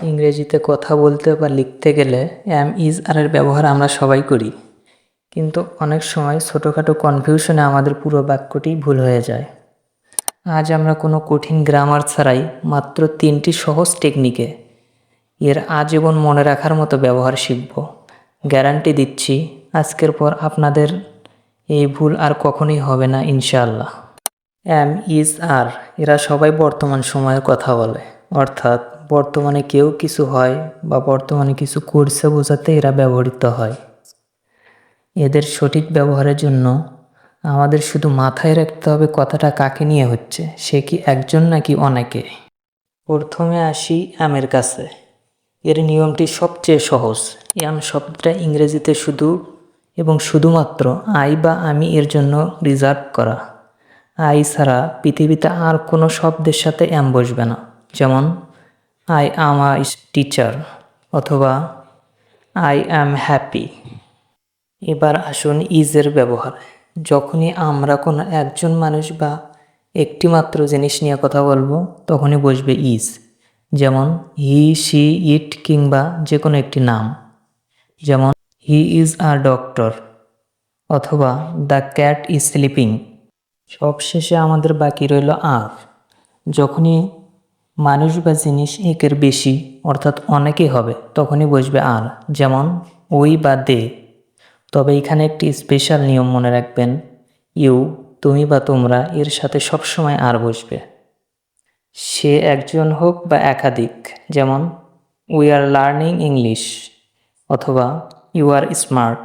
ইংরেজিতে কথা বলতে বা লিখতে গেলে অ্যাম ইজ আর এর ব্যবহার আমরা সবাই করি, কিন্তু অনেক সময় ছোটোখাটো কনফিউশনে আমাদের পুরো বাক্যটি ভুল হয়ে যায়। আজ আমরা কোনো কঠিন গ্রামার ছাড়াই মাত্র 3টি সহজ টেকনিকে এর আজীবন মনে রাখার মতো ব্যবহার শিখব। গ্যারান্টি দিচ্ছি, আজকের পর আপনাদের এই ভুল আর কখনোই হবে না ইনশাআল্লাহ। অ্যাম ইজ আর এরা সবাই বর্তমান সময়ের কথা বলে, অর্থাৎ বর্তমানে কেউ কিছু হয় বা বর্তমানে কিছু করছে বোঝাতে এরা ব্যবহৃত হয়। এদের সঠিক ব্যবহারের জন্য আমাদের শুধু মাথায় রাখতে হবে কথাটা কাকে নিয়ে হচ্ছে, সে কি একজন নাকি অনেকে। প্রথমে আসি অ্যামের কাছে। এর নিয়মটি সবচেয়ে সহজ। অ্যাম শব্দটা ইংরেজিতে শুধু এবং শুধুমাত্র আই বা আমি এর জন্য রিজার্ভ করা। আই ছাড়া পৃথিবীতে আর কোনো শব্দের সাথে অ্যাম বসবে না, যেমন আই অ্যাম আ টিচার অথবা আই অ্যাম হ্যাপি। এবার আসুন ইজের ব্যবহার। যখনই আমরা কোনো একজন মানুষ বা একটি মাত্র জিনিস নিয়ে কথা বলবো তখনই বসবে ইজ, যেমন হি, শি, ইট কিংবা যে কোনো একটি নাম, যেমন হি ইজ আ ডক্টর অথবা দ্য ক্যাট ইজ স্লিপিং। সবশেষে আমাদের বাকি রইল আর। যখনই মানুষ বা জিনিস একের বেশি অর্থাৎ অনেকেই হবে তখনই বসবে আর, যেমন ওই বা দে। তবে এখানে একটি স্পেশাল নিয়ম মনে রাখবেন, ইউ তুমি বা তোমরা এর সাথে সবসময় আর বসবে, সে একজন হোক বা একাধিক, যেমন উই আর লার্নিং ইংলিশ অথবা ইউ আর স্মার্ট।